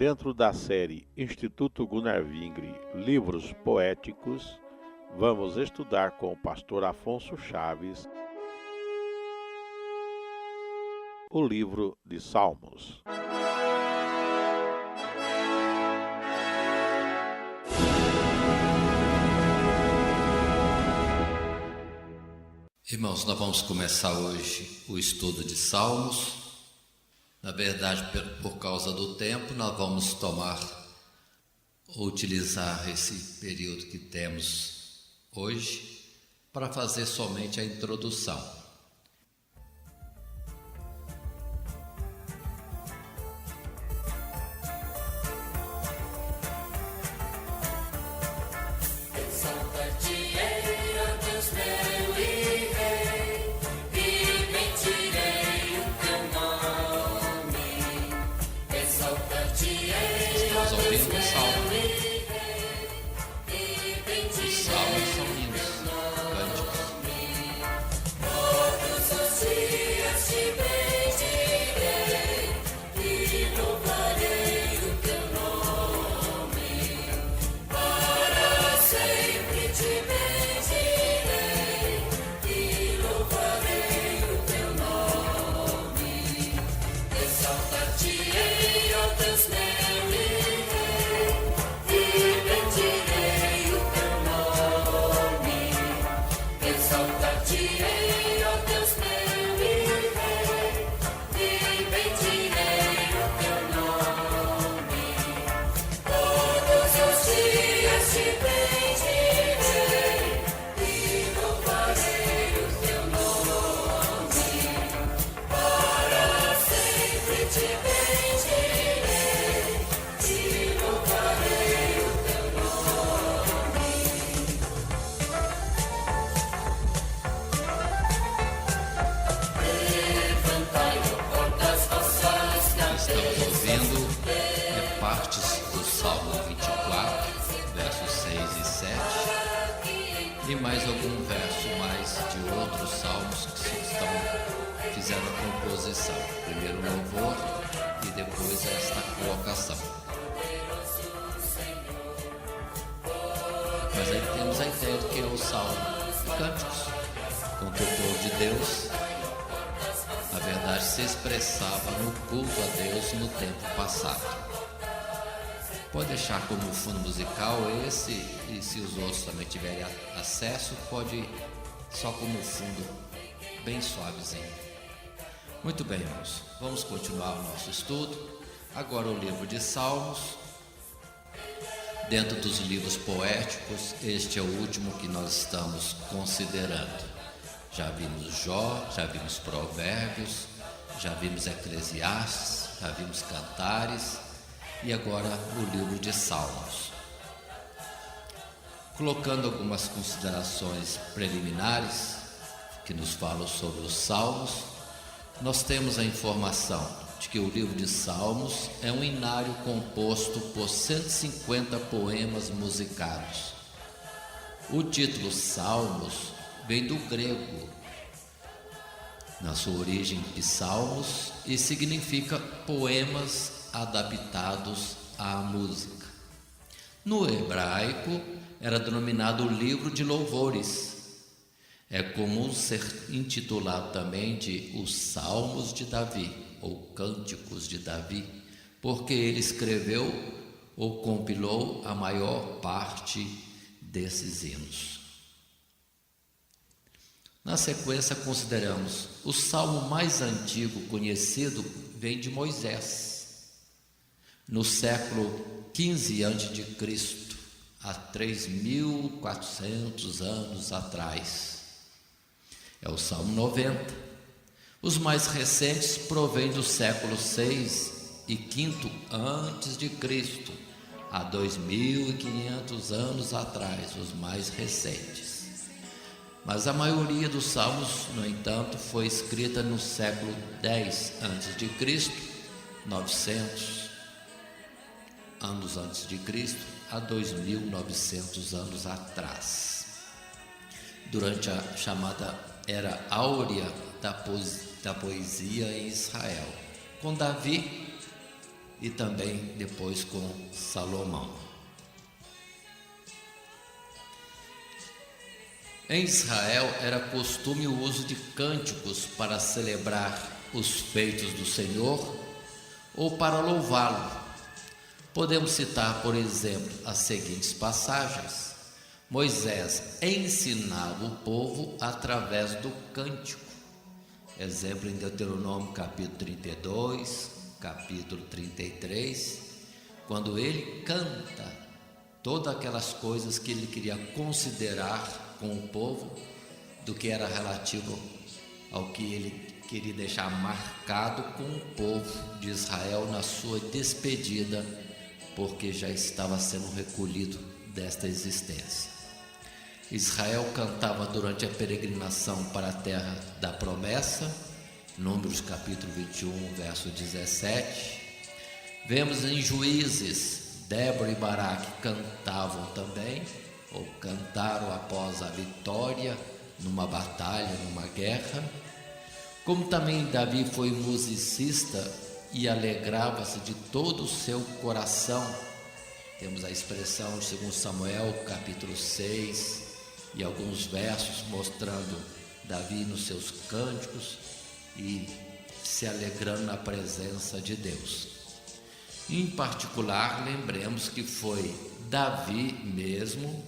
Dentro da série Instituto Gunnar Vingre Livros Poéticos, vamos estudar com o pastor Afonso Chaves o livro de Salmos. Irmãos, nós vamos começar hoje o estudo de Salmos. Na verdade, por causa do tempo, nós vamos utilizar esse período que temos hoje para fazer somente a introdução. E mais algum verso de outros salmos que fizeram a composição. Primeiro o louvor e depois esta colocação. Mas aí temos a ideia de que é o salmo de cânticos, com que o povo de Deus, na verdade, se expressava no culto a Deus no tempo passado. Pode deixar como fundo musical esse, e se os outros também tiverem acesso, pode só como fundo, bem suavezinho. Muito bem, irmãos, vamos continuar o nosso estudo. Agora o livro de Salmos. Dentro dos livros poéticos, este é o último que nós estamos considerando. Já vimos Jó, já vimos Provérbios, já vimos Eclesiastes, já vimos Cantares. E agora o livro de Salmos. Colocando algumas considerações preliminares que nos falam sobre os Salmos, nós temos a informação de que o livro de Salmos é um inário composto por 150 poemas musicados. O título Salmos vem do grego, na sua origem psalmos, e significa poemas adaptados à música. No hebraico era denominado livro de louvores. É comum ser intitulado também de os Salmos de Davi ou Cânticos de Davi, porque ele escreveu ou compilou a maior parte desses hinos. Na sequência consideramos o salmo mais antigo conhecido vem de Moisés. No século XV a.C., há 3.400 anos atrás. É o Salmo 90. Os mais recentes provêm do século VI e V a.C., há 2.500 anos atrás, os mais recentes. Mas a maioria dos salmos, no entanto, foi escrita no século X a.C., 900 anos antes de Cristo, há 2.900 anos atrás, durante a chamada Era Áurea da poesia em Israel. Com Davi, e também depois com Salomão. Em Israel era costume o uso de cânticos para celebrar os feitos do Senhor ou para louvá-lo. Podemos citar, por exemplo, as seguintes passagens. Moisés ensinava o povo através do cântico. Exemplo em Deuteronômio capítulo 32, capítulo 33, quando ele canta todas aquelas coisas que ele queria considerar com o povo, do que era relativo ao que ele queria deixar marcado com o povo de Israel na sua despedida, porque já estava sendo recolhido desta existência. Israel cantava durante a peregrinação para a terra da promessa, Números capítulo 21, verso 17. Vemos em Juízes, Débora e Baraque cantavam também, ou cantaram após a vitória numa batalha, numa guerra. Como também Davi foi musicista e alegrava-se de todo o seu coração. Temos a expressão de 2 Samuel capítulo 6 e alguns versos mostrando Davi nos seus cânticos e se alegrando na presença de Deus. Em particular, lembremos que foi Davi mesmo,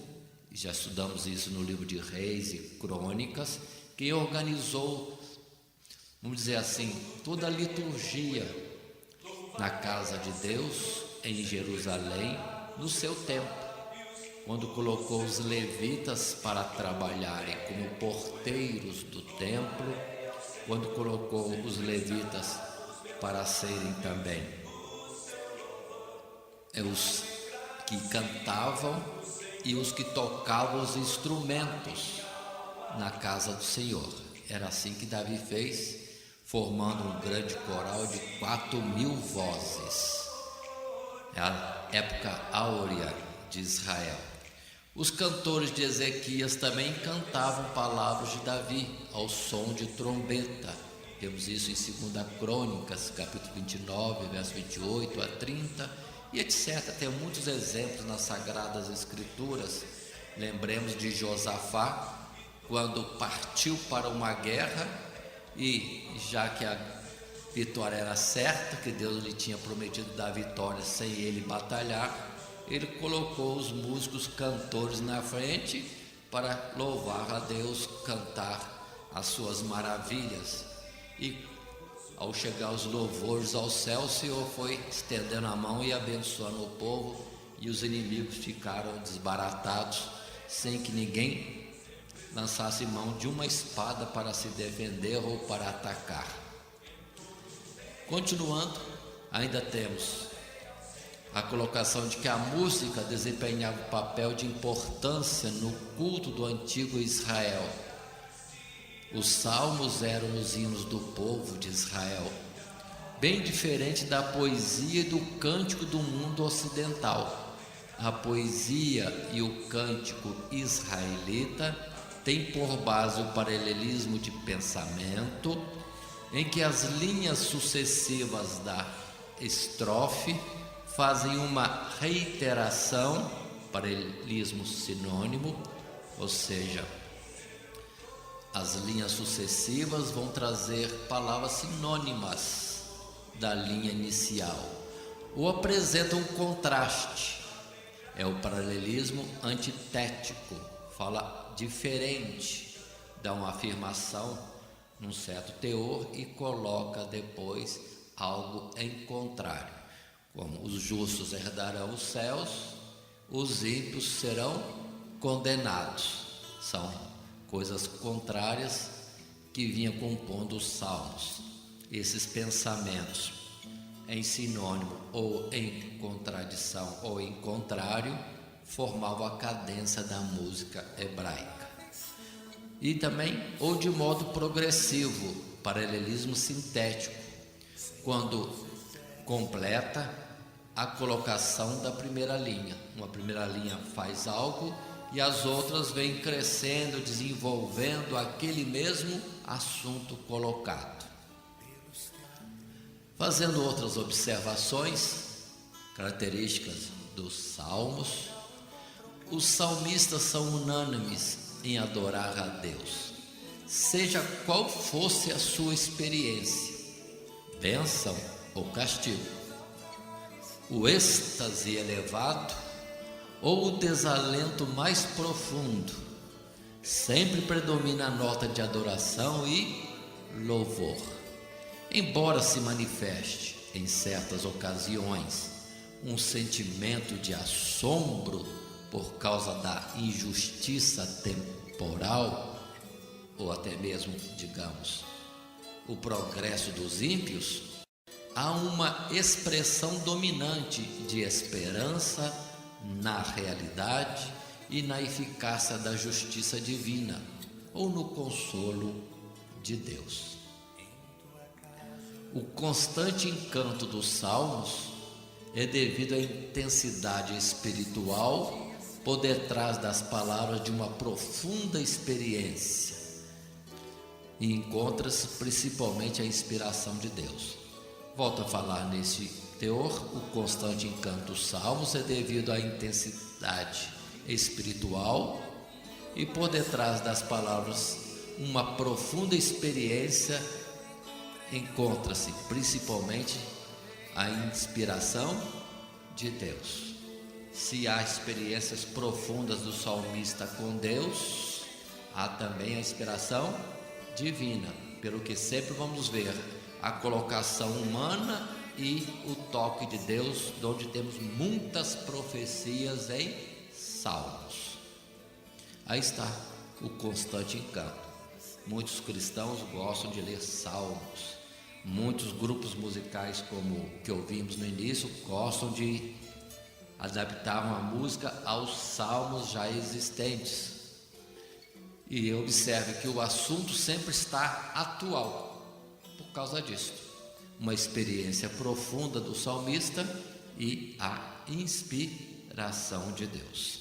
já estudamos isso no livro de Reis e Crônicas, quem organizou, vamos dizer assim, toda a liturgia na casa de Deus em Jerusalém, no seu tempo, quando colocou os levitas para trabalharem como porteiros do templo, quando colocou os levitas para serem também os que cantavam e os que tocavam os instrumentos na casa do Senhor. Era assim que Davi fez, formando um grande coral de 4.000 vozes. É a época áurea de Israel. Os cantores de Ezequias também cantavam palavras de Davi ao som de trombeta. Temos isso em 2 Crônicas, capítulo 29, verso 28 a 30, e etc. Tem muitos exemplos nas Sagradas Escrituras. Lembremos de Josafá, quando partiu para uma guerra, e já que a vitória era certa, que Deus lhe tinha prometido dar vitória sem ele batalhar, ele colocou os músicos cantores na frente para louvar a Deus, cantar as suas maravilhas. E ao chegar os louvores ao céu, o Senhor foi estendendo a mão e abençoando o povo, e os inimigos ficaram desbaratados, sem que ninguém lançasse mão de uma espada para se defender ou para atacar. Continuando, ainda temos a colocação de que a música desempenhava um papel de importância no culto do antigo Israel. Os salmos eram os hinos do povo de Israel, bem diferente da poesia e do cântico do mundo ocidental. A poesia e o cântico israelita têm por base o paralelismo de pensamento, em que as linhas sucessivas da estrofe fazem uma reiteração, paralelismo sinônimo, ou seja, as linhas sucessivas vão trazer palavras sinônimas da linha inicial, ou apresentam um contraste. É o paralelismo antitético, fala diferente, dá uma afirmação num certo teor e coloca depois algo em contrário, como os justos herdarão os céus, os ímpios serão condenados. São coisas contrárias que vinham compondo os salmos. Esses pensamentos em sinônimo ou em contradição ou em contrário formavam a cadência da música hebraica. E também, ou de modo progressivo, paralelismo sintético, quando completa a colocação da primeira linha. Uma primeira linha faz algo e as outras vêm crescendo, desenvolvendo aquele mesmo assunto colocado. Fazendo outras observações, características dos salmos, os salmistas são unânimes em adorar a Deus, seja qual fosse a sua experiência, bênção ou castigo, o êxtase elevado ou o desalento mais profundo, sempre predomina a nota de adoração e louvor. Embora se manifeste em certas ocasiões um sentimento de assombro por causa da injustiça temporal, ou até mesmo, digamos, o progresso dos ímpios, há uma expressão dominante de esperança na realidade e na eficácia da justiça divina, ou no consolo de Deus. O constante encanto dos salmos é devido à intensidade espiritual por detrás das palavras de uma profunda experiência, e encontra-se principalmente a inspiração de Deus. Volto a falar nesse teor: o constante encanto dos salmos é devido à intensidade espiritual e por detrás das palavras uma profunda experiência, encontra-se principalmente a inspiração de Deus. Se há experiências profundas do salmista com Deus, há também a inspiração divina, pelo que sempre vamos ver a colocação humana e o toque de Deus, onde temos muitas profecias em salmos. Aí está o constante encanto. Muitos cristãos gostam de ler salmos. Muitos grupos musicais, como o que ouvimos no início, gostam de adaptar uma música aos salmos já existentes. E observe que o assunto sempre está atual por causa disso. Uma experiência profunda do salmista e a inspiração de Deus.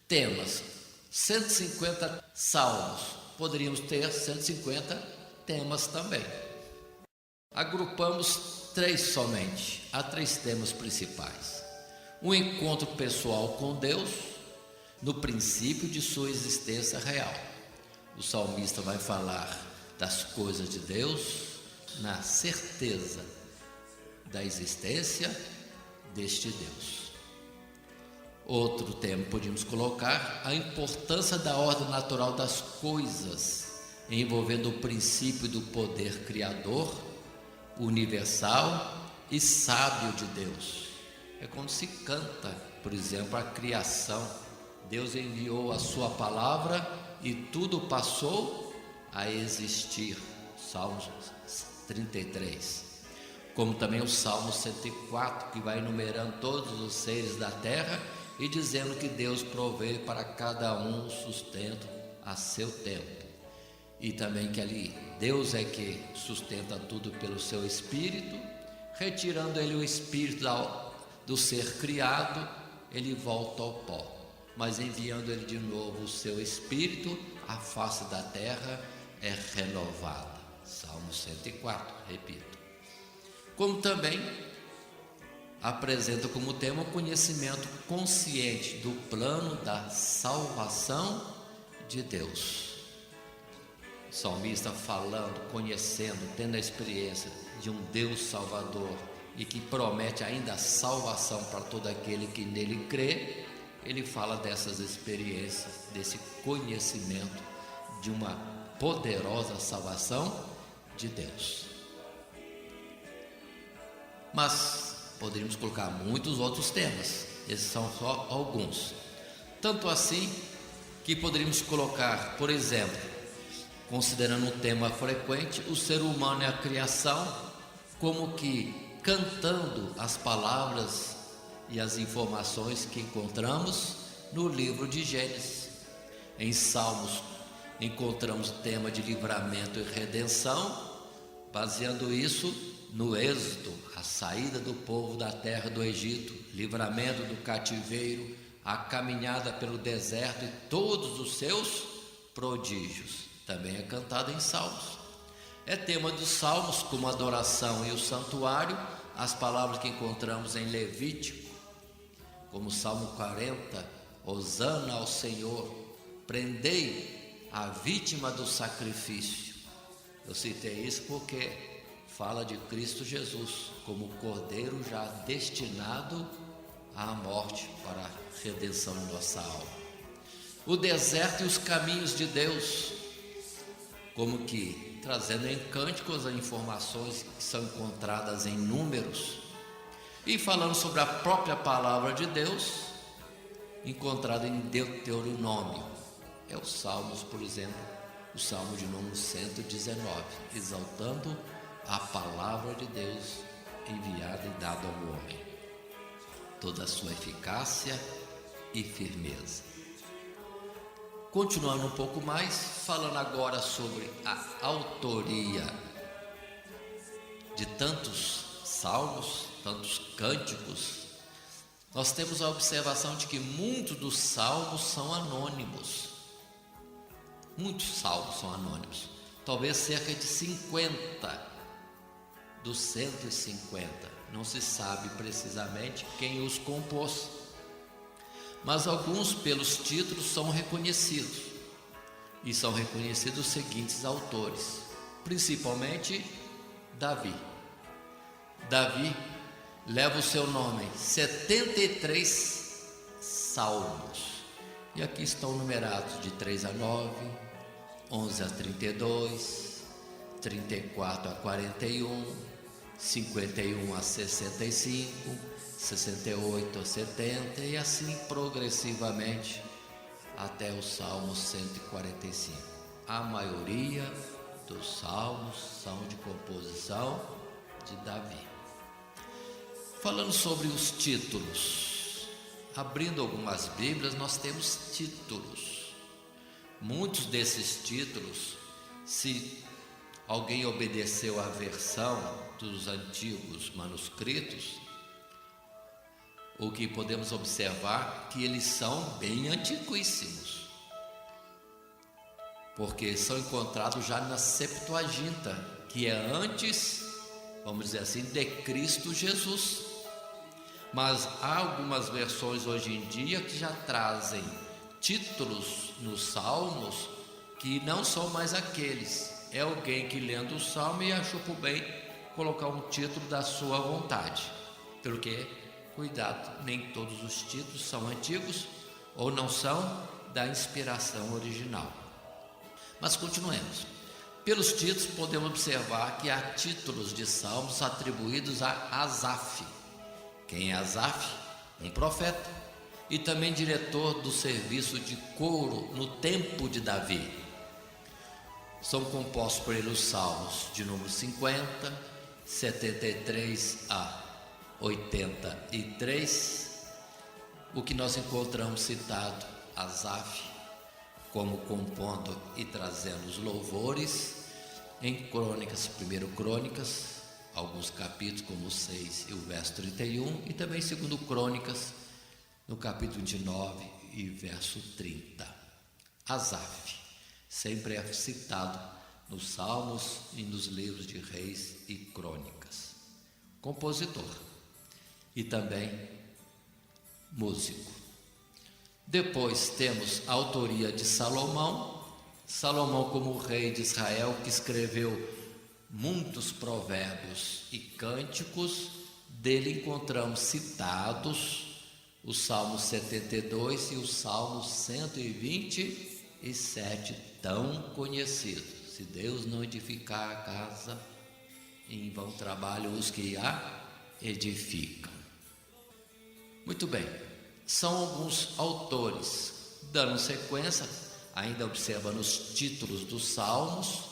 Temas: 150 salmos, poderíamos ter 150 temas também. Agrupamos 3 somente. Há 3 temas principais: um encontro pessoal com Deus, no princípio de sua existência real. O salmista vai falar das coisas de Deus, na certeza da existência deste Deus. Outro tema podíamos colocar a importância da ordem natural das coisas, envolvendo o princípio do poder criador, universal e sábio de Deus. É quando se canta, por exemplo, a criação. Deus enviou a sua palavra e tudo passou a existir. Salmos 33. Como também o Salmo 104, que vai enumerando todos os seres da terra e dizendo que Deus provê para cada um sustento a seu tempo. E também que ali Deus é que sustenta tudo pelo seu Espírito. Retirando ele o Espírito do ser criado, ele volta ao pó. Mas enviando ele de novo o seu Espírito, a face da terra é renovada. Salmo 104, repito. Como também apresenta como tema o conhecimento consciente do plano da salvação de Deus. O salmista falando, conhecendo, tendo a experiência de um Deus salvador e que promete ainda a salvação para todo aquele que nele crê. Ele fala dessas experiências, desse conhecimento de uma poderosa salvação de Deus. Mas poderíamos colocar muitos outros temas, esses são só alguns. Tanto assim que poderíamos colocar, por exemplo, considerando um tema frequente, o ser humano e a criação, como que cantando as palavras e as informações que encontramos no livro de Gênesis. Em Salmos encontramos o tema de livramento e redenção, baseando isso no êxodo, a saída do povo da terra do Egito, livramento do cativeiro, a caminhada pelo deserto e todos os seus prodígios. Também é cantado em Salmos. É tema dos salmos, como a adoração e o santuário, as palavras que encontramos em Levítico, como o Salmo 40, Hosana ao Senhor, prendei a vítima do sacrifício. Eu citei isso porque fala de Cristo Jesus como cordeiro já destinado à morte para a redenção de nossa alma. O deserto e os caminhos de Deus, como que trazendo em cânticos as informações que são encontradas em Números, e falando sobre a própria palavra de Deus, encontrada em Deuteronômio. É os Salmos, por exemplo, o Salmo de número 119, exaltando a palavra de Deus enviada e dada ao homem, toda a sua eficácia e firmeza. Continuando um pouco mais, falando agora sobre a autoria de tantos salmos, tantos cânticos, nós temos a observação de que muitos dos salmos são anônimos. Muitos salmos são anônimos, talvez cerca de 50 dos 150, não se sabe precisamente quem os compôs, mas alguns pelos títulos são reconhecidos, e são reconhecidos os seguintes autores, principalmente Davi. Davi leva o seu nome 73 salmos, e aqui estão numerados de 3 a 9, 11 a 32, 34 a 41, 51 a 65, 68 a 70 e assim progressivamente até o Salmo 145. A maioria dos salmos são de composição de Davi. Falando sobre os títulos, abrindo algumas Bíblias, nós temos títulos. Muitos desses títulos, se alguém obedeceu à versão dos antigos manuscritos, o que podemos observar que eles são bem antiquíssimos, porque são encontrados já na Septuaginta, que é antes, vamos dizer assim, de Cristo Jesus. Mas há algumas versões hoje em dia que já trazem títulos nos salmos que não são mais aqueles. É alguém que lendo o salmo e achou por bem colocar um título da sua vontade. Pelo que, cuidado, nem todos os títulos são antigos ou não são da inspiração original. Mas continuemos. Pelos títulos podemos observar que há títulos de salmos atribuídos a Asaf. Quem é Asaf? Um profeta e também diretor do serviço de coro no tempo de Davi. São compostos por ele os salmos de número 50, 73 a 83, o que nós encontramos citado Asaf como compondo e trazendo os louvores em Crônicas, primeiro Crônicas, alguns capítulos como o 6 e o verso 31, e também segundo Crônicas, no capítulo 29 e verso 30. Asaf sempre é citado nos Salmos e nos livros de Reis e Crônicas. Compositor e também músico. Depois temos a autoria de Salomão. Salomão, como rei de Israel, que escreveu muitos provérbios e cânticos. Dele encontramos citados o Salmo 72 e o Salmo 127, tão conhecidos. Se Deus não edificar a casa, em vão trabalham os que a edificam. Muito bem, são alguns autores. Dando sequência, ainda observando os títulos dos salmos,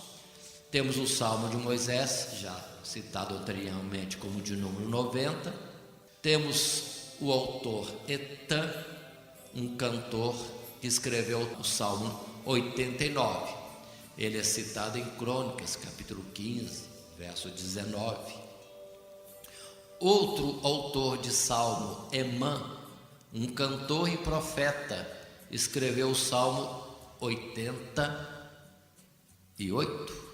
temos o Salmo de Moisés, já citado anteriormente como de número 90. Temos o autor Etã, um cantor que escreveu o Salmo 89. Ele é citado em Crônicas, capítulo 15, verso 19. Outro autor de Salmo, Emã, um cantor e profeta, escreveu o Salmo 88.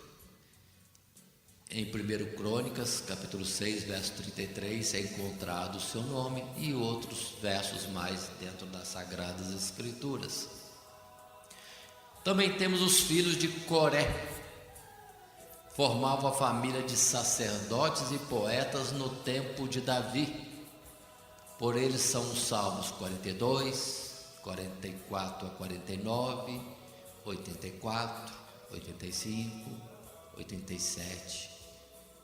em 1 Crônicas, capítulo 6, verso 33, é encontrado o seu nome e outros versos mais dentro das Sagradas Escrituras. Também temos os filhos de Coré. Formavam a família de sacerdotes e poetas no tempo de Davi. Por eles são os Salmos 42, 44 a 49, 84, 85, 87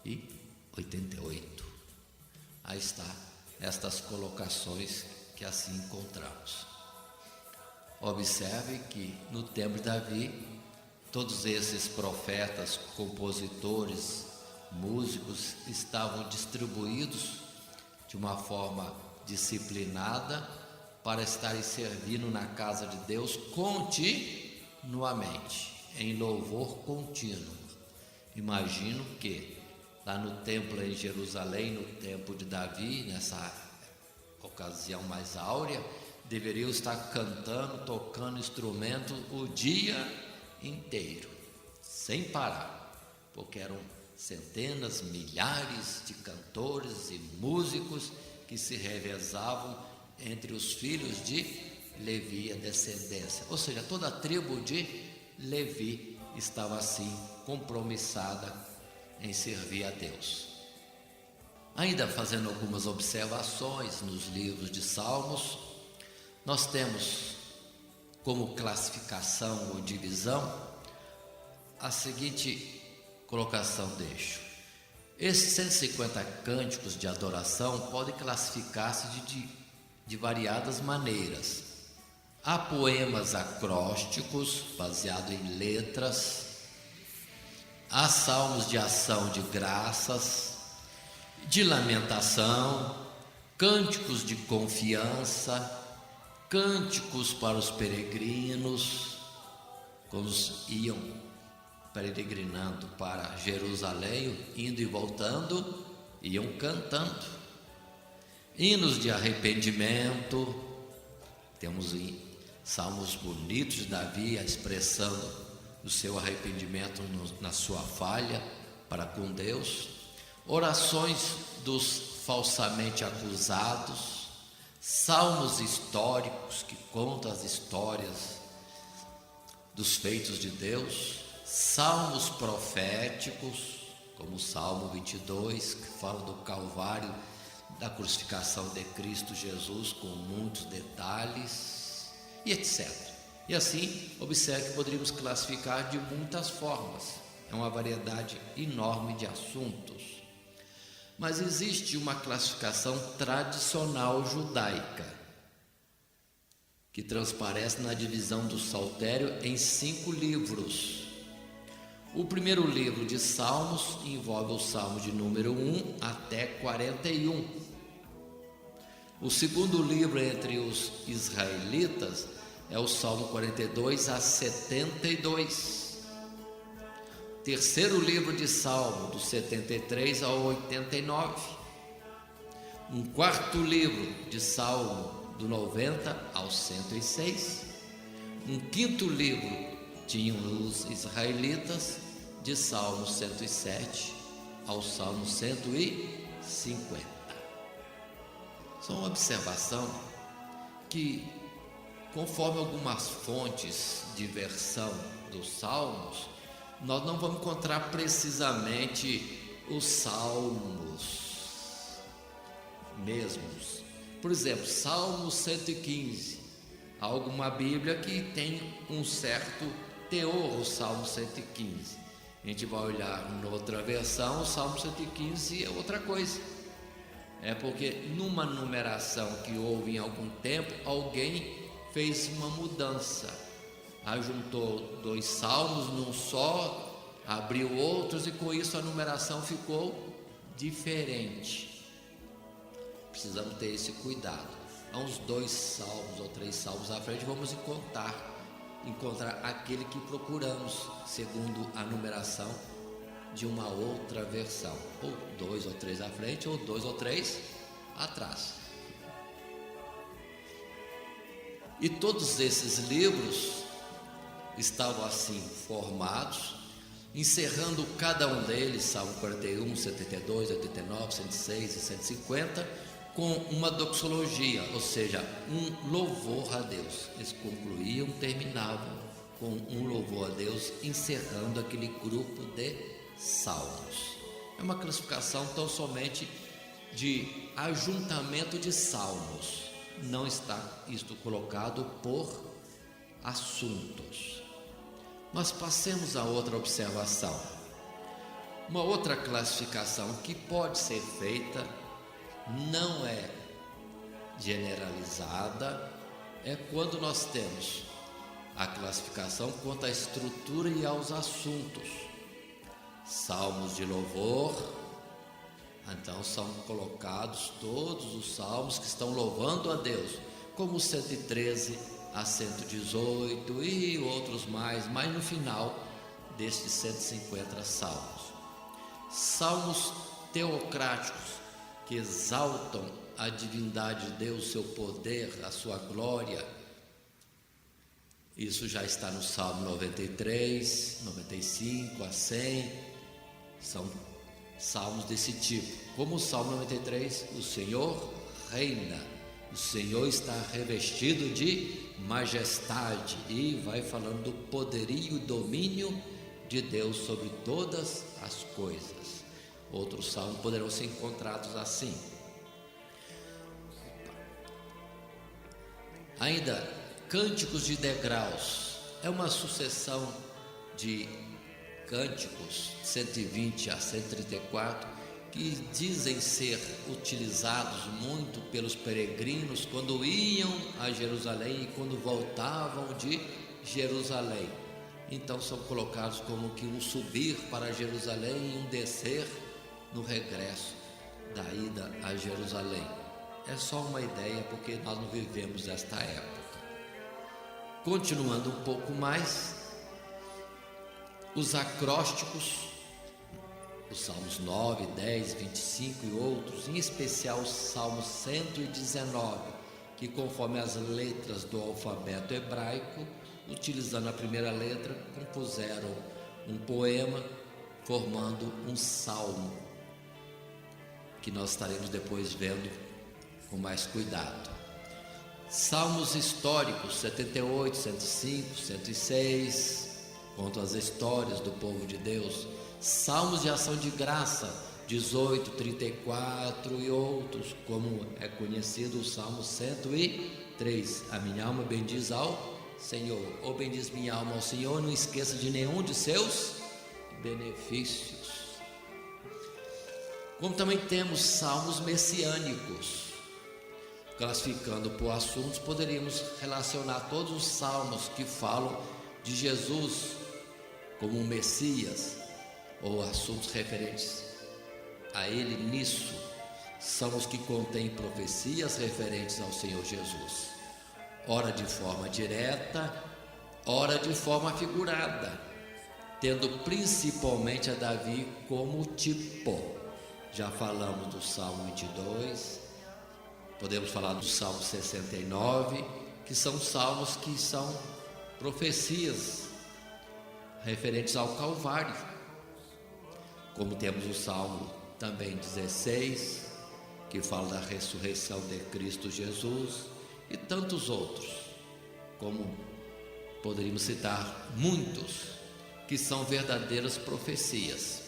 e 88. Aí está estas colocações que assim encontramos. Observe que no tempo de Davi, todos esses profetas, compositores, músicos estavam distribuídos de uma forma disciplinada para estarem servindo na casa de Deus continuamente, em louvor contínuo. Imagino que lá no templo em Jerusalém, no tempo de Davi, nessa ocasião mais áurea, deveriam estar cantando, tocando instrumento o dia inteiro, sem parar, porque eram centenas, milhares de cantores e músicos que se revezavam entre os filhos de Levi, a descendência, ou seja, toda a tribo de Levi estava assim compromissada em servir a Deus. Ainda fazendo algumas observações nos livros de Salmos, nós temos como classificação ou divisão a seguinte colocação deixo. Esses 150 cânticos de adoração podem classificar-se de variadas maneiras. Há poemas acrósticos, baseados em letras, há salmos de ação de graças, de lamentação, cânticos de confiança, cânticos para os peregrinos, quando iam peregrinando para Jerusalém, indo e voltando, iam cantando, hinos de arrependimento. Temos salmos bonitos de Davi expressando o seu arrependimento na sua falha para com Deus, orações dos falsamente acusados, salmos históricos que contam as histórias dos feitos de Deus, salmos proféticos, como o Salmo 22, que fala do Calvário, da crucificação de Cristo Jesus, com muitos detalhes, e etc. E assim, observe que poderíamos classificar de muitas formas, é uma variedade enorme de assuntos. Mas existe uma classificação tradicional judaica, que transparece na divisão do Saltério em 5 livros. O primeiro livro de Salmos envolve o Salmo de número 1 até 41. O segundo livro entre os israelitas é o Salmo 42 a 72. Terceiro livro de Salmo, do 73 ao 89. Um quarto livro de Salmo, do 90 ao 106. Um quinto livro tinham os israelitas, de Salmo 107 ao Salmo 150. Só uma observação que, conforme algumas fontes de versão dos Salmos, nós não vamos encontrar precisamente os salmos mesmos. Por exemplo, Salmo 115. Há alguma Bíblia que tem um certo teor, o Salmo 115. A gente vai olhar noutra versão, o Salmo 115 é outra coisa. É porque numa numeração que houve em algum tempo, alguém fez uma mudança. Ajuntou 2 salmos num só, abriu outros e com isso a numeração ficou diferente. Precisamos ter esse cuidado. Há uns 2 salmos ou 3 salmos à frente, vamos encontrar aquele que procuramos, segundo a numeração de uma outra versão, ou 2 ou 3 à frente, ou 2 ou 3 atrás. E todos esses livros estavam assim formados encerrando cada um deles, Salmo 41, 72, 89, 106 e 150, com uma doxologia, ou seja, um louvor a Deus. Eles concluíam, terminavam com um louvor a Deus, encerrando aquele grupo de salmos. É uma classificação tão somente de ajuntamento de salmos, não está isto colocado por assuntos. Mas passemos a outra observação. Uma outra classificação que pode ser feita, não é generalizada, é quando nós temos a classificação quanto à estrutura e aos assuntos. Salmos de louvor, então são colocados todos os salmos que estão louvando a Deus, como 113 a 118 e outros mais, mas no final destes 150 salmos. Salmos teocráticos, que exaltam a divindade de Deus, seu poder, a sua glória. Isso já está no Salmo 93, 95 a 100, são salmos desse tipo. Como o Salmo 93, o Senhor reina, o Senhor está revestido de majestade, e vai falando do poderio e domínio de Deus sobre todas as coisas. Outros salmos poderão ser encontrados assim. Ainda, cânticos de degraus, é uma sucessão de cânticos, 120 a 134, que dizem ser utilizados muito pelos peregrinos quando iam a Jerusalém e quando voltavam de Jerusalém. Então são colocados como que um subir para Jerusalém e um descer no regresso da ida a Jerusalém. É só uma ideia, porque nós não vivemos esta época. Continuando um pouco mais, os acrósticos, os Salmos 9, 10, 25 e outros, em especial o Salmo 119, que conforme as letras do alfabeto hebraico, utilizando a primeira letra, compuseram um poema formando um salmo, que nós estaremos depois vendo com mais cuidado. Salmos históricos, 78, 105, 106, contam as histórias do povo de Deus. Salmos de ação de graça, 18, 34 e outros, como é conhecido o Salmo 103. A minha alma bendiz ao Senhor, ou bendiz minha alma ao Senhor, não esqueça de nenhum de seus benefícios. Como também temos salmos messiânicos, classificando por assuntos, poderíamos relacionar todos os salmos que falam de Jesus como um Messias, ou assuntos referentes a Ele nisso, são os que contêm profecias referentes ao Senhor Jesus, ora de forma direta, ora de forma figurada, tendo principalmente a Davi como tipo. Já falamos do Salmo 22, podemos falar do Salmo 69, que são salmos que são profecias referentes ao Calvário. Como temos o Salmo também 16, que fala da ressurreição de Cristo Jesus, e tantos outros, como poderíamos citar muitos, que são verdadeiras profecias.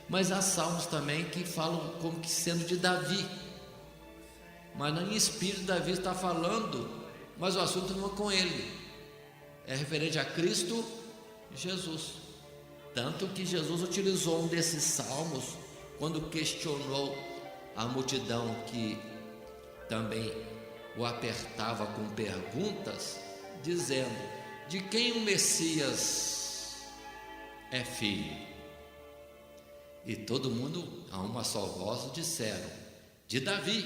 Mas há salmos também que falam como que sendo de Davi, mas em espírito Davi está falando, mas o assunto não é com ele, é referente a Cristo Jesus. Tanto que Jesus utilizou um desses salmos quando questionou a multidão que também o apertava com perguntas, dizendo: de quem o Messias é filho? E todo mundo, a uma só voz, disseram: de Davi.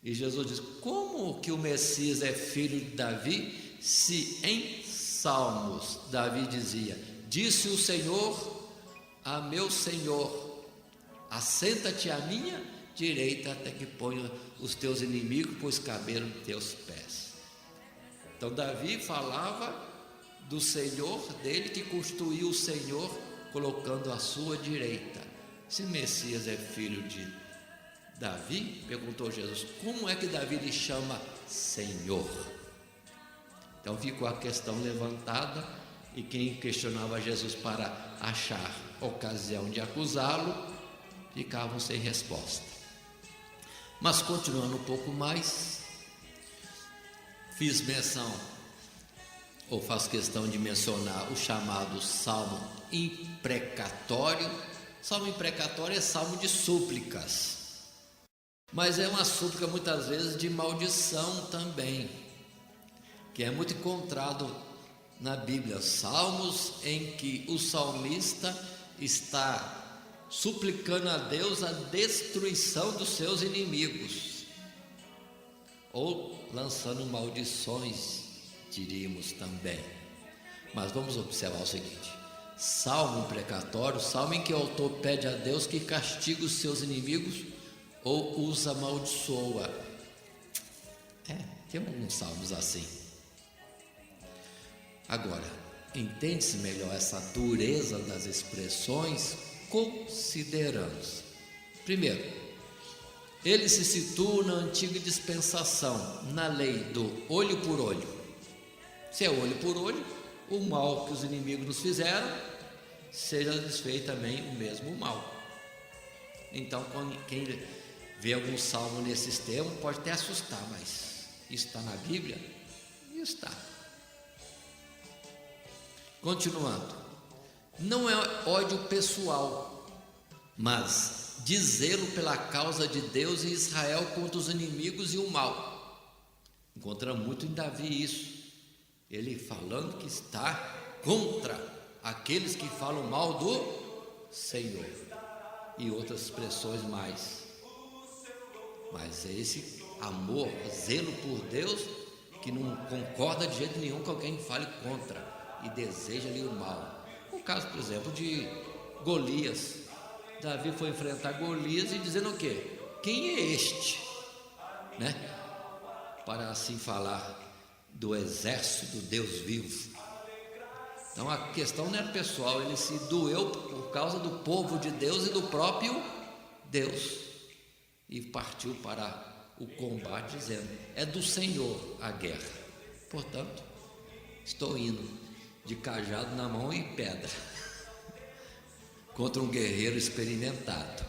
E Jesus diz: como que o Messias é filho de Davi, se em Salmos Davi dizia: disse o Senhor a meu Senhor, assenta-te à minha direita até que ponha os teus inimigos por escabelo de teus pés. Então Davi falava do Senhor, dele que constituiu o Senhor, colocando à sua direita. Se Messias é filho de Davi, perguntou Jesus, como é que Davi lhe chama Senhor? Então ficou a questão levantada, e quem questionava Jesus para achar ocasião de acusá-lo, ficavam sem resposta. Mas continuando um pouco mais, fiz menção, ou faço questão de mencionar, o chamado salmo imprecatório. Salmo imprecatório é salmo de súplicas, mas é uma súplica muitas vezes de maldição também, que é muito encontrado na Bíblia. Salmos em que o salmista está suplicando a Deus a destruição dos seus inimigos, ou lançando maldições, diríamos também. Mas vamos observar o seguinte: salmo imprecatório, salmo em que o autor pede a Deus que castigue os seus inimigos ou os amaldiçoa. Tem alguns salmos assim. Agora, entende-se melhor essa dureza das expressões considerando. Primeiro, ele se situa na antiga dispensação, na lei do olho por olho. Se é olho por olho, o mal que os inimigos nos fizeram, seja desfeito também o mesmo mal. Então, quem vê algum salmo nesses termos pode até assustar, mas isso está na Bíblia? Está. Continuando, não é ódio pessoal, mas de zelo pela causa de Deus e Israel contra os inimigos e o mal. Encontramos muito em Davi isso, ele falando que está contra aqueles que falam mal do Senhor, e outras expressões mais. Mas é esse amor, zelo por Deus, que não concorda de jeito nenhum com alguém que fale contra e deseja-lhe o mal. O caso, por exemplo, de Golias. Davi foi enfrentar Golias e dizendo o quê? Quem é este? Para assim falar do exército do Deus vivo. Então a questão não era pessoal, ele se doeu por causa do povo de Deus e do próprio Deus, e partiu para o combate dizendo, é do Senhor a guerra, portanto estou indo de cajado na mão e pedra contra um guerreiro experimentado.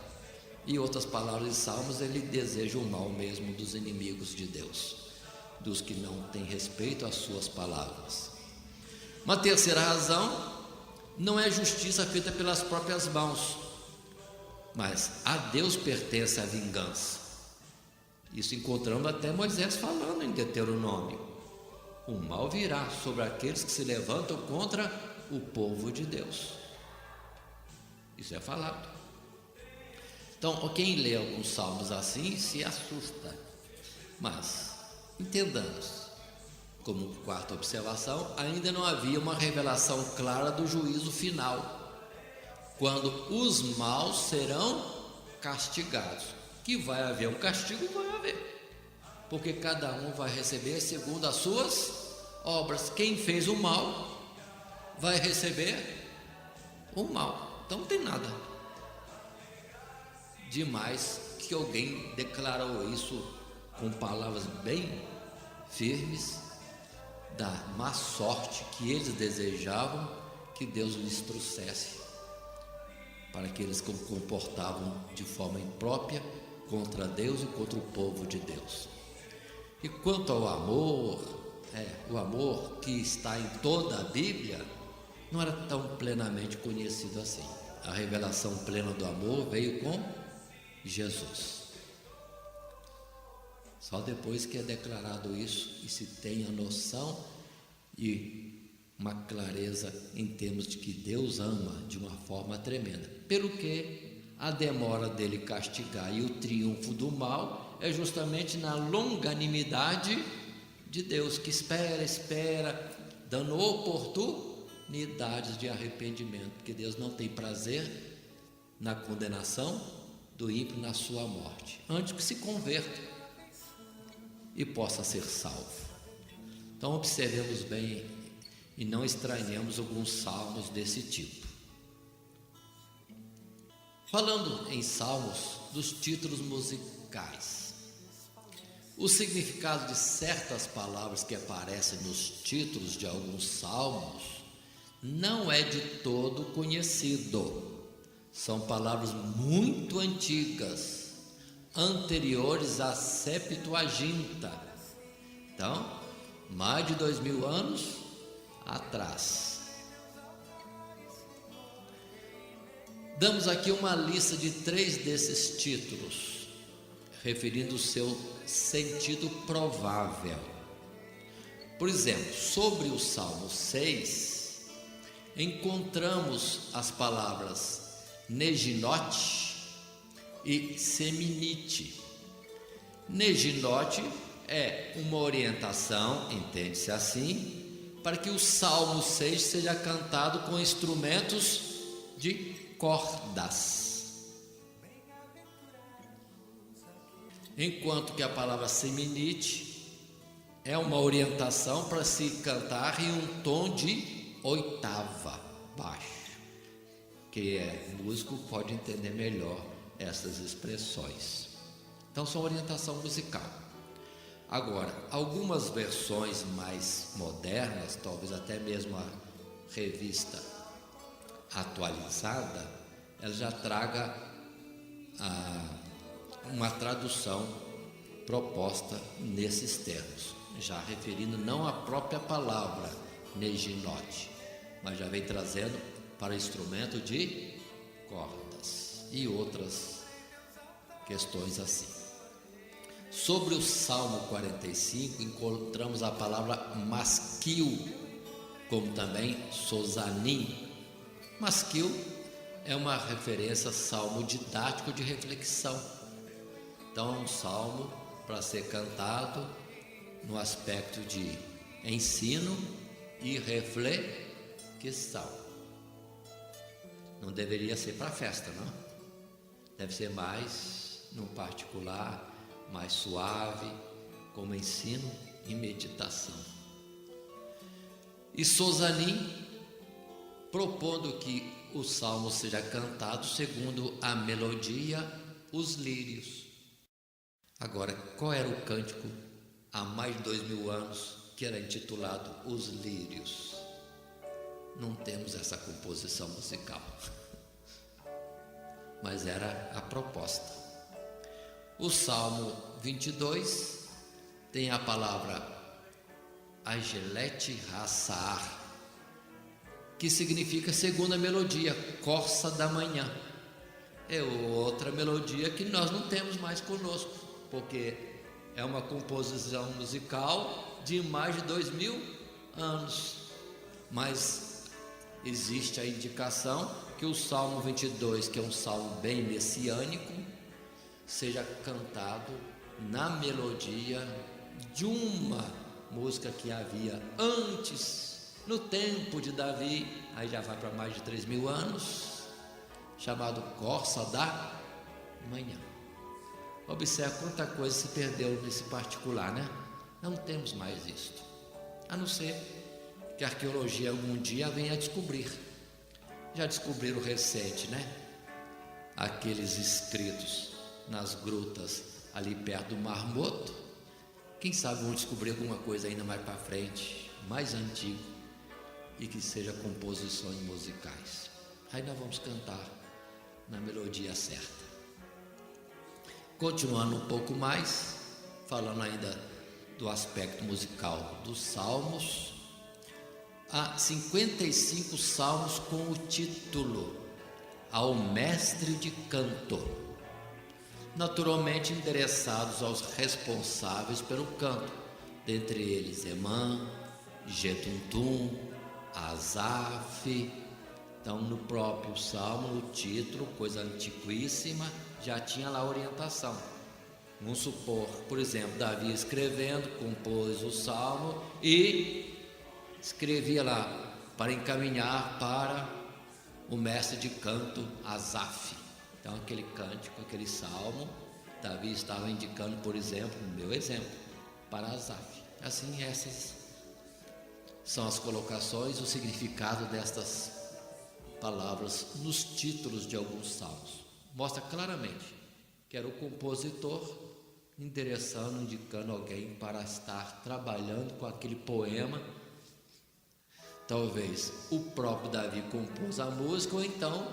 E outras palavras de Salmos, ele deseja o mal mesmo dos inimigos de Deus, dos que não têm respeito às suas palavras. Uma terceira razão, não é justiça feita pelas próprias mãos, mas a Deus pertence a vingança. Isso encontramos até Moisés falando em Deuteronômio. O mal virá sobre aqueles que se levantam contra o povo de Deus. Isso é falado. Então, quem lê alguns salmos assim se assusta. Mas, entendamos, como quarta observação, ainda não havia uma revelação clara do juízo final, quando os maus serão castigados. Que vai haver um castigo, vai haver, porque cada um vai receber segundo as suas obras. Quem fez o mal vai receber o mal. Então não tem nada demais que alguém declarou isso com palavras bem firmes, da má sorte que eles desejavam que Deus lhes trouxesse, para que eles se comportavam de forma imprópria contra Deus e contra o povo de Deus. E quanto ao amor, o amor que está em toda a Bíblia não era tão plenamente conhecido assim. A revelação plena do amor veio com Jesus. Só depois que é declarado isso e se tem a noção e uma clareza em termos de que Deus ama de uma forma tremenda. Pelo que a demora dele castigar e o triunfo do mal é justamente na longanimidade de Deus, que espera, dando oportunidades de arrependimento, porque Deus não tem prazer na condenação do ímpio, na sua morte, antes que se converta e possa ser salvo. Então observemos bem e não estranhemos alguns salmos desse tipo. Falando em salmos, dos títulos musicais. O significado de certas palavras que aparecem nos títulos de alguns salmos não é de todo conhecido. São palavras muito antigas, anteriores à Septuaginta. Então, mais de 2000 anos atrás. Damos aqui uma lista de 3 desses títulos, referindo o seu sentido provável. Por exemplo, sobre o Salmo 6, encontramos as palavras neginote e seminite. Neginote é uma orientação, entende-se assim, para que o Salmo 6 seja cantado com instrumentos de cordas. Enquanto que a palavra seminite é uma orientação para se cantar em um tom de oitava, baixo. Quem é músico pode entender melhor essas expressões. Então, são orientação musical. Agora, algumas versões mais modernas, talvez até mesmo a revista atualizada, ela já traga uma tradução proposta nesses termos, já referindo não à própria palavra neginote, mas já vem trazendo para instrumento de cordas e outras questões assim. Sobre o Salmo 45, encontramos a palavra masquil, como também sozanim. Masquil é uma referência a salmo didático de reflexão. Então, é um salmo para ser cantado no aspecto de ensino e reflexão. Não deveria ser para festa, não. Deve ser mais no particular, mais suave, como ensino e meditação. E sozanim, propondo que o salmo seja cantado segundo a melodia, os lírios. Agora, qual era o cântico há mais de 2000 anos que era intitulado Os Lírios? Não temos essa composição musical, mas era a proposta. O Salmo 22 tem a palavra Agelet Hassar, que significa segunda melodia, corça da manhã. É outra melodia que nós não temos mais conosco, porque é uma composição musical de mais de 2000 anos. Mas existe a indicação que o Salmo 22, que é um salmo bem messiânico, seja cantado na melodia de uma música que havia antes, no tempo de Davi, aí já vai para mais de 3000 anos, chamado Corça da Manhã. Observe quanta coisa se perdeu nesse particular, né? Não temos mais isto, a não ser que a arqueologia algum dia venha a descobrir. Já descobriram recente, né? Aqueles escritos nas grutas ali perto do Mar Morto. Quem sabe vão descobrir alguma coisa ainda mais para frente, mais antigo, e que seja composições musicais. Aí nós vamos cantar na melodia certa. Continuando um pouco mais, falando ainda do aspecto musical dos salmos, há 55 salmos com o título Ao Mestre de Canto, naturalmente endereçados aos responsáveis pelo canto, dentre eles Emã, Jedutum, Asaf. Então, no próprio salmo, no título, coisa antiquíssima, já tinha lá a orientação. Vamos supor, por exemplo, Davi escrevendo, compôs o salmo e escrevia lá para encaminhar para o mestre de canto Asaf. Então, aquele cântico, aquele salmo, Davi estava indicando, por exemplo, no meu exemplo, para Asaf. Assim, essas são as colocações, o significado destas palavras nos títulos de alguns salmos. Mostra claramente que era o compositor endereçando, indicando alguém para estar trabalhando com aquele poema. Talvez o próprio Davi compôs a música, ou então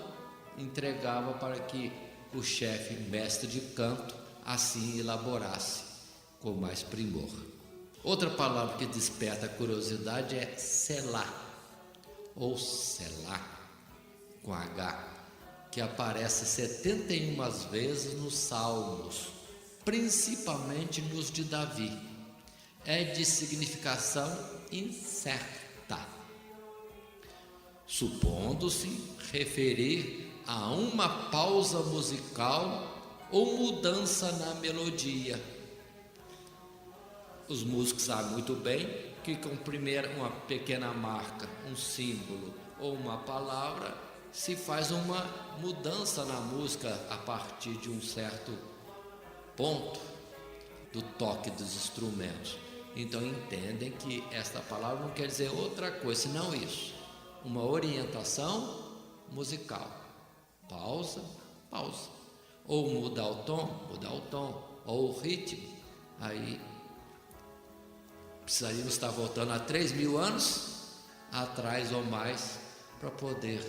entregava para que o chefe, mestre de canto, assim elaborasse com mais primor. Outra palavra que desperta a curiosidade é Selá, ou Selá, com H, que aparece 71 vezes nos Salmos, principalmente nos de Davi. É de significação incerta, supondo-se referir a uma pausa musical ou mudança na melodia. Os músicos sabem muito bem que com primeiro uma pequena marca, um símbolo ou uma palavra, se faz uma mudança na música a partir de um certo ponto do toque dos instrumentos. Então entendem que esta palavra não quer dizer outra coisa senão isso, uma orientação musical. Pausa, pausa. Ou mudar o tom, ou o ritmo. Aí precisaríamos estar voltando a 3.000 anos atrás ou mais para poder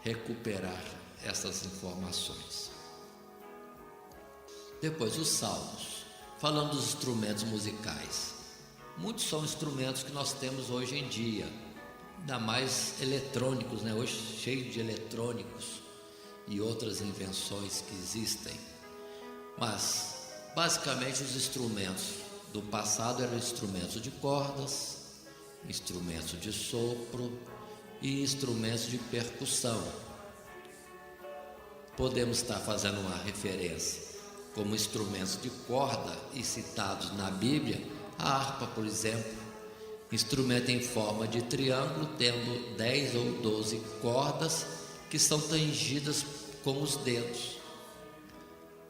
recuperar essas informações. Depois, os salmos. Falando dos instrumentos musicais. Muitos são instrumentos que nós temos hoje em dia, ainda mais eletrônicos, né? Hoje cheio de eletrônicos e outras invenções que existem. Mas, basicamente, os instrumentos do passado eram instrumentos de cordas, instrumentos de sopro e instrumentos de percussão. Podemos estar fazendo uma referência como instrumentos de corda e citados na Bíblia, a harpa, por exemplo, instrumento em forma de triângulo, tendo 10 ou 12 cordas que são tingidas com os dedos.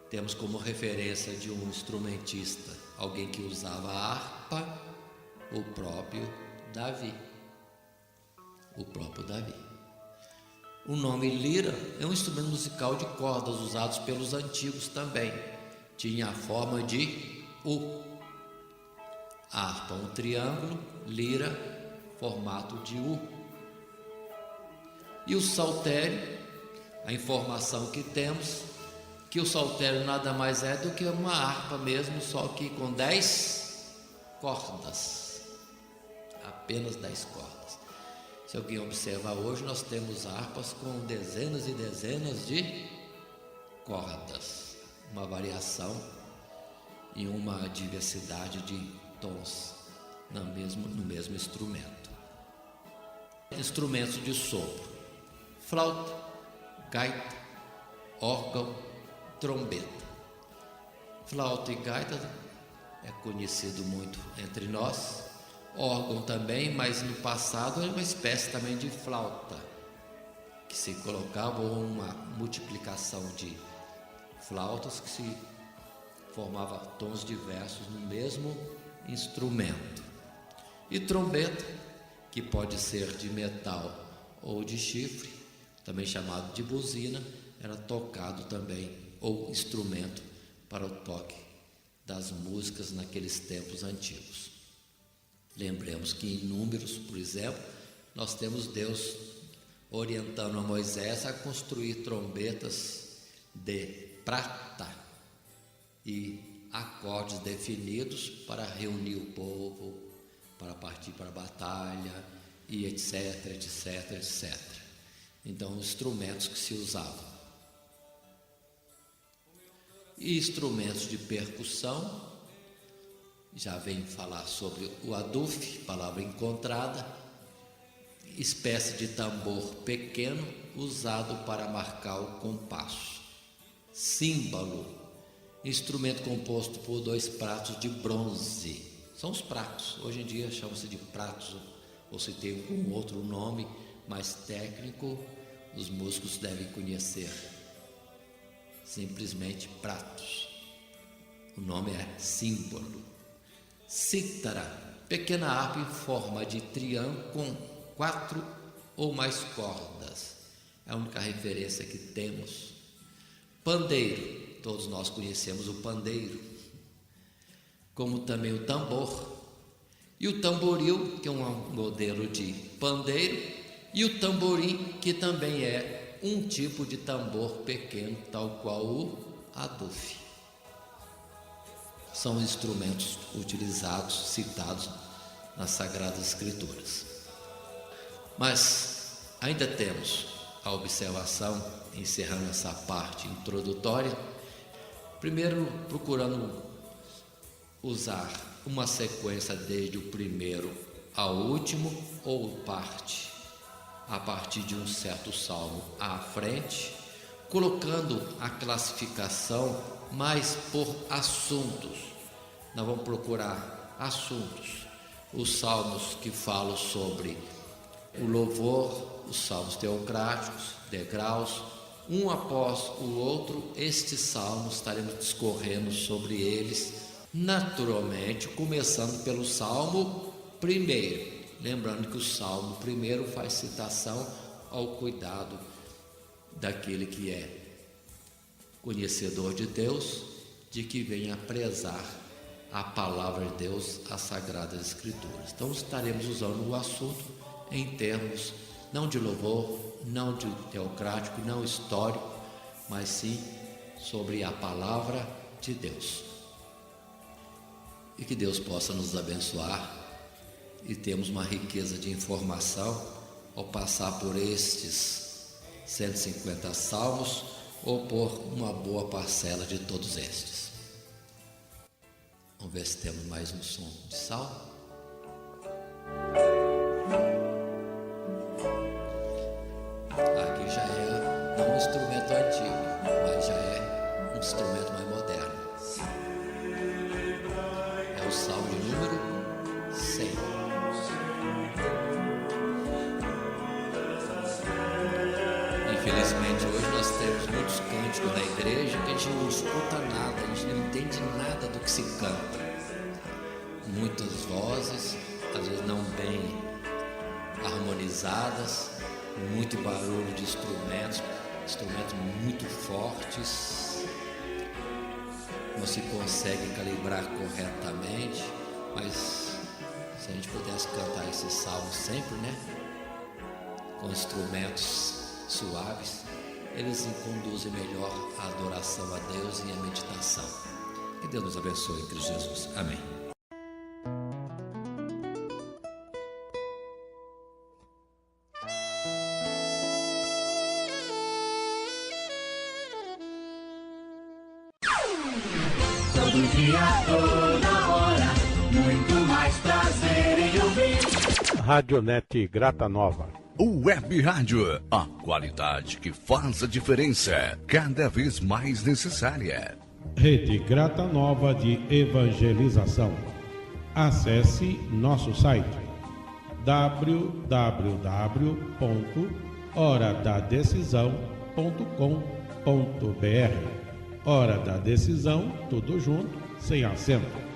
Temos como referência de um instrumentista, alguém que usava a harpa, o próprio Davi. O nome lira é um instrumento musical de cordas usados pelos antigos também. Tinha a forma de U. A harpa, um triângulo, lira, formato de U. E o saltério, a informação que temos, que o saltério nada mais é do que uma harpa mesmo, só que com 10 cordas. Apenas 10 cordas. Se alguém observar hoje, nós temos harpas com dezenas e dezenas de cordas, uma variação e uma diversidade de tons no mesmo instrumento. Instrumentos de sopro: flauta, gaita, órgão, trombeta. Flauta e gaita é conhecido muito entre nós. Órgão também, mas no passado era uma espécie também de flauta, que se colocava uma multiplicação de flautas que se formava tons diversos no mesmo instrumento. E trombeta, que pode ser de metal ou de chifre, também chamado de buzina, era tocado também, ou instrumento para o toque das músicas naqueles tempos antigos. Lembremos que em Números, por exemplo, nós temos Deus orientando a Moisés a construir trombetas de prata e acordes definidos para reunir o povo, para partir para a batalha e etc, etc, etc. Então, instrumentos que se usavam. E instrumentos de percussão, já vem falar sobre o aduf, palavra encontrada, espécie de tambor pequeno usado para marcar o compasso. Símbolo, instrumento composto por 2 pratos de bronze. São os pratos, hoje em dia chamam-se de pratos, ou se tem algum outro nome mais técnico, os músicos devem conhecer. Simplesmente pratos. O nome é símbolo. Cítara, pequena harpa em forma de triângulo com 4 ou mais cordas. É a única referência que temos. Pandeiro, todos nós conhecemos o pandeiro, como também o tambor. E o tamboril, que é um modelo de pandeiro, e o tamborim, que também é um tipo de tambor pequeno, tal qual o adufe. São instrumentos utilizados, citados nas Sagradas Escrituras. Mas ainda temos a observação, encerrando essa parte introdutória, primeiro procurando usar uma sequência desde o primeiro ao último, ou parte a partir de um certo salmo à frente, colocando a classificação mais por assuntos. Nós vamos procurar assuntos, os salmos que falam sobre o louvor, os salmos teocráticos, degraus, um após o outro. Estes salmos estaremos discorrendo sobre eles, naturalmente, começando pelo salmo primeiro. Lembrando que o salmo primeiro faz citação ao cuidado daquele que é conhecedor de Deus, de que venha prezar a palavra de Deus, as Sagradas Escrituras. Então estaremos usando o assunto em termos não de louvor, não de teocrático, não histórico, mas sim sobre a palavra de Deus. E que Deus possa nos abençoar e termos uma riqueza de informação ao passar por estes 150 salmos, ou por uma boa parcela de todos estes. Vamos ver se temos mais um som de salmo. Aqui já é não um instrumento antigo, mas já é um instrumento mais moderno. É o salmo de número 100. Infelizmente hoje nós temos muitos cânticos na igreja que a gente não escuta nada, a gente não entende nada do que se canta. Muitas vozes, às vezes não bem harmonizadas, muito barulho de instrumentos muito fortes. Não se consegue calibrar corretamente, mas se a gente pudesse cantar esse salmo sempre, né? Com instrumentos suaves, eles conduzem melhor a adoração a Deus e a meditação. Que Deus nos abençoe em Cristo Jesus. Amém. Todo dia, toda hora, muito mais prazer em ouvir. Radionet Grata Nova. Web Rádio, a qualidade que faz a diferença, cada vez mais necessária. Rede Grata Nova de Evangelização. Acesse nosso site www.horadadecisão.com.br. Hora da Decisão, tudo junto, sem acento.